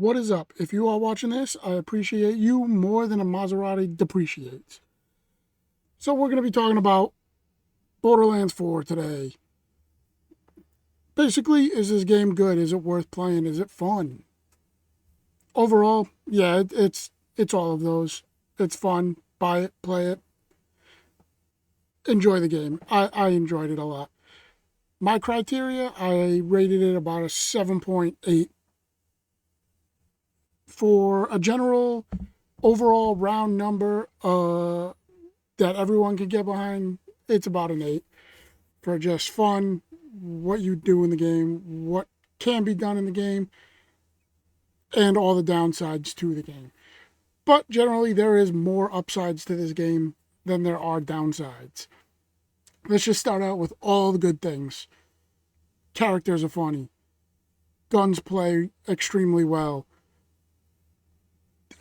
What is up? If you are watching this, I appreciate you more than a Maserati depreciates. So we're going to be talking about Borderlands 4 today. Basically, is this game good? Is it worth playing? Is it fun? Overall, yeah, it's all of those. It's fun. Buy it, play it, enjoy the game. I enjoyed it a lot. My criteria, I rated it about a 7.8 for a general overall round number that everyone can get behind. It's about an 8 for just fun, what you do in the game, what can be done in the game, and all the downsides to the game. But generally, there is more upsides to this game than there are downsides. Let's just start out with all the good things. Characters are funny. Guns play extremely well.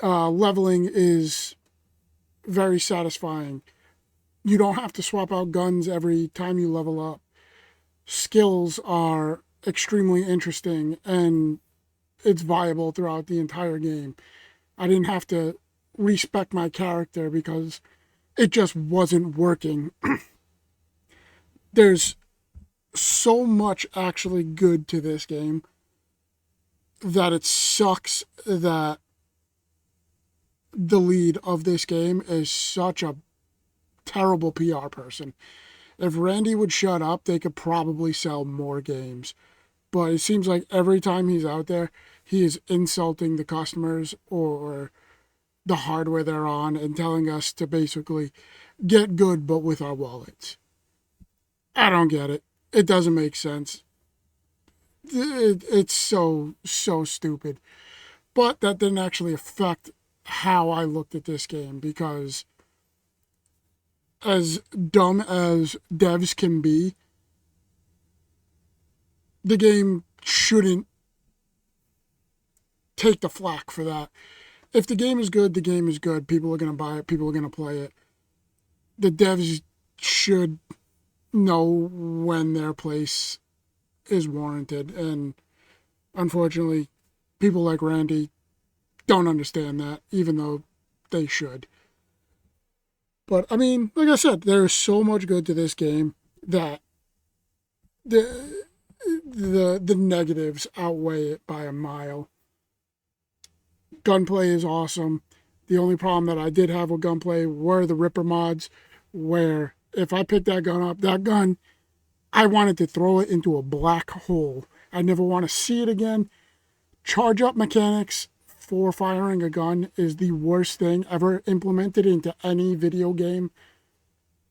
Leveling is very satisfying. You don't have to swap out guns every time you level up. Skills are extremely interesting and it's viable throughout the entire game. I didn't have to respec my character because it just wasn't working. There's so much actually good to this game that it sucks that the lead of this game is such a terrible PR person. If Randy would shut up, they could probably sell more games. But it seems like every time he's out there, he is insulting the customers or the hardware they're on and telling us to basically get good but with our wallets. I don't get it. It doesn't make sense. It's so stupid. But that didn't actually affect how I looked at this game because as dumb as devs can be, the game shouldn't take the flack for that. If the game is good, the game is good. People are going to buy it. People are going to play it. The devs should know when their place is warranted. And unfortunately, people like Randy don't understand that, even though they should. But I mean, like I said, there's so much good to this game that the negatives outweigh it by a mile. Gunplay is awesome. The only problem that I did have with gunplay were the Ripper mods, where if I picked that gun up, that gun, I wanted to throw it into a black hole. I never want to see it again. Charge up mechanics for firing a gun is the worst thing ever implemented into any video game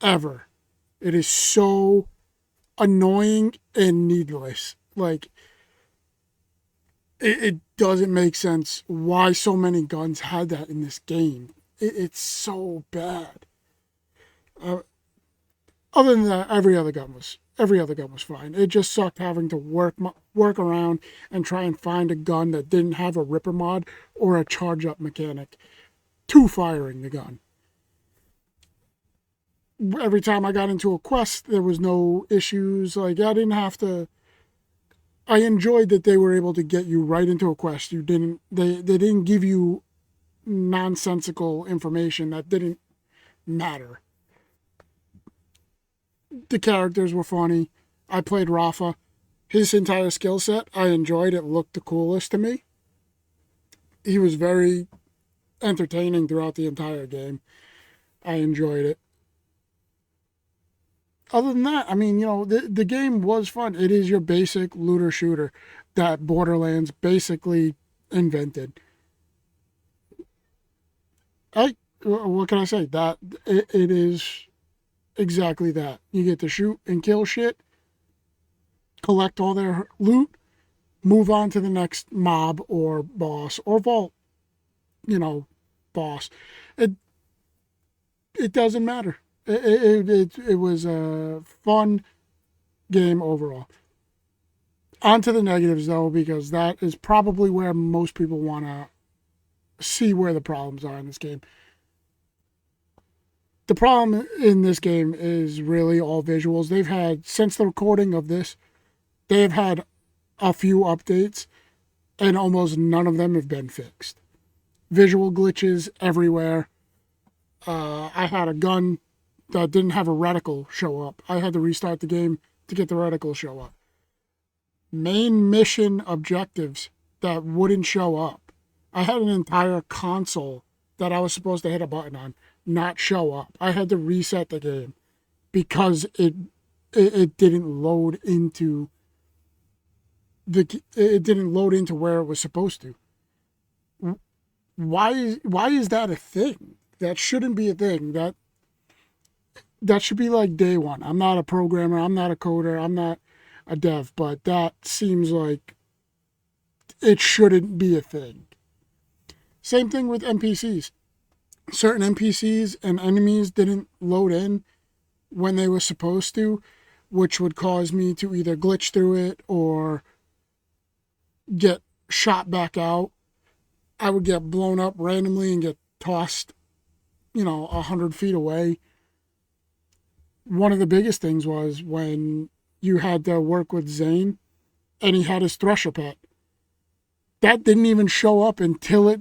ever. It is so annoying and needless. Like, it doesn't make sense why so many guns had that in this game. It's so bad. Other than that, every other gun was fine. It just sucked having to work around and try and find a gun that didn't have a Ripper mod or a charge up mechanic to firing the gun. Every time I got into a quest, there was no issues. Like, I didn't have to. I enjoyed that they were able to get you right into a quest. They didn't give you nonsensical information that didn't matter. The characters were funny. I played Rafa. His entire skill set, I enjoyed. It looked the coolest to me. He was very entertaining throughout the entire game. I enjoyed it. Other than that, I mean, the game was fun. It is your basic looter shooter that Borderlands basically invented. What can I say? That it is exactly that. You get to shoot and kill shit, collect all their loot, move on to the next mob or boss or vault, boss. It it doesn't matter. It was a fun game overall. On to the negatives though, because that is probably where most people want to see where the problems are in this game. The problem in this game is really all visuals. They've had, since the recording of this, they've had a few updates. and almost none of them have been fixed. Visual glitches everywhere. I had a gun that didn't have a reticle show up. I had to restart the game to get the reticle show up. Main mission objectives that wouldn't show up. I had an entire console that I was supposed to hit a button on not show up. I had to reset the game because it didn't load into where it was supposed to. Why is that a thing? That shouldn't be a thing. That should be like day one. I'm not a programmer, I'm not a coder, I'm not a dev, but that seems like it shouldn't be a thing. Same thing with NPCs. Certain NPCs and enemies didn't load in when they were supposed to, which would cause me to either glitch through it or get shot back out. I would get blown up randomly and get tossed, 100 feet away. One of the biggest things was when you had to work with Zane and he had his Thresher pet. That didn't even show up until it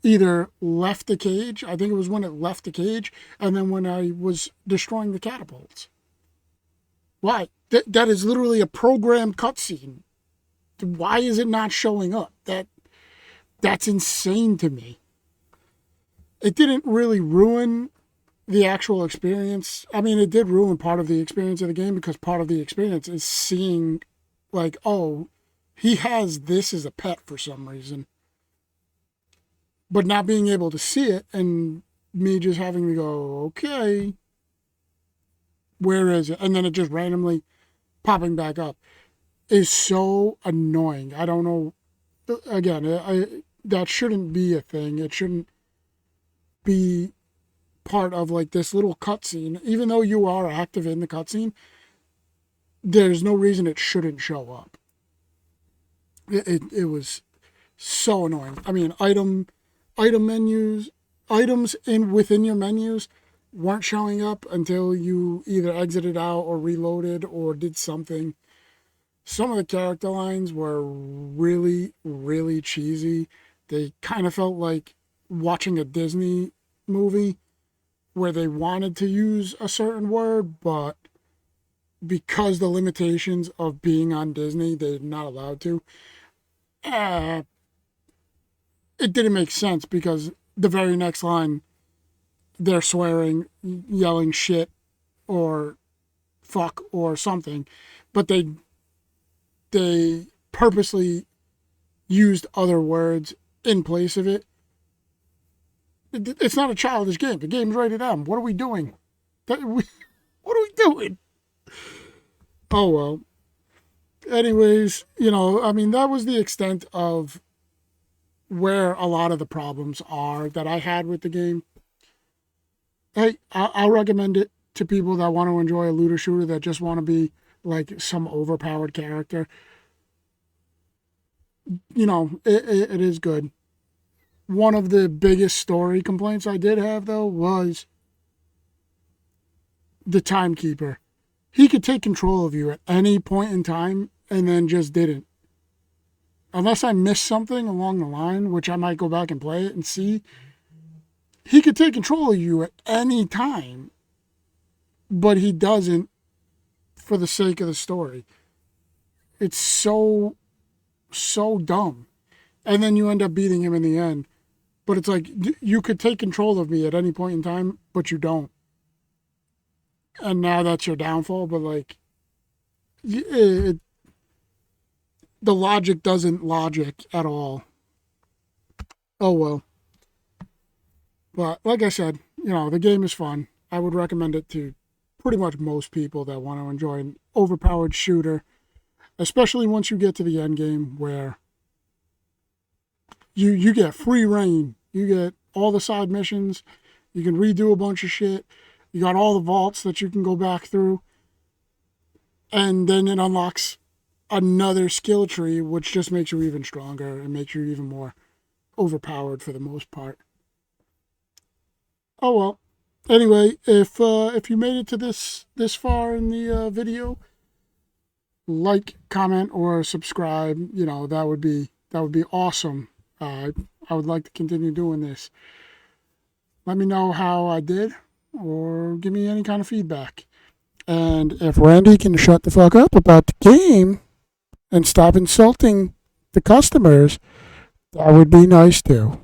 either left the cage. I think it was when it left the cage, and then when I was destroying the catapults. Why? That is literally a programmed cutscene. Why is it not showing up? That's insane to me. It didn't really ruin the actual experience. I mean, it did ruin part of the experience of the game because part of the experience is seeing, like, oh, he has this as a pet for some reason. But not being able to see it and me just having to go, okay, where is it? And then it just randomly popping back up is so annoying. I don't know. Again, that shouldn't be a thing. It shouldn't be part of like this little cutscene. Even though you are active in the cutscene, there's no reason it shouldn't show up. It was so annoying. I mean, item menus, items within your menus weren't showing up until you either exited out or reloaded or did something. Some of the character lines were really, really cheesy. They kind of felt like watching a Disney movie where they wanted to use a certain word, but because the limitations of being on Disney, they're not allowed to. It didn't make sense because the very next line, they're swearing, yelling shit or fuck or something, but they purposely used other words in place of it. It's not a childish game. The game's rated M. What are we doing? What are we doing? Oh, well. Anyways, I mean, that was the extent of where a lot of the problems are that I had with the game. Hey, I'll recommend it to people that want to enjoy a looter shooter that just want to be like some overpowered character. It is good. One of the biggest story complaints I did have, though, was the timekeeper. He could take control of you at any point in time and then just didn't. Unless I missed something along the line, which I might go back and play it and see, he could take control of you at any time, but he doesn't for the sake of the story. It's so dumb. And then you end up beating him in the end. But it's like, you could take control of me at any point in time, but you don't. And now that's your downfall, but like, the logic doesn't logic at all. Oh well. But like I said, the game is fun. I would recommend it to pretty much most people that want to enjoy an overpowered shooter, especially once you get to the end game where you get free reign. You get all the side missions. You can redo a bunch of shit. You got all the vaults that you can go back through. And then it unlocks another skill tree, which just makes you even stronger and makes you even more overpowered for the most part. Oh well. Anyway, if you made it to this far in the video, like, comment, or subscribe. That would be That would be awesome. I would like to continue doing this. Let me know how I did, or give me any kind of feedback. And if Randy can shut the fuck up about the game and stop insulting the customers, that would be nice too.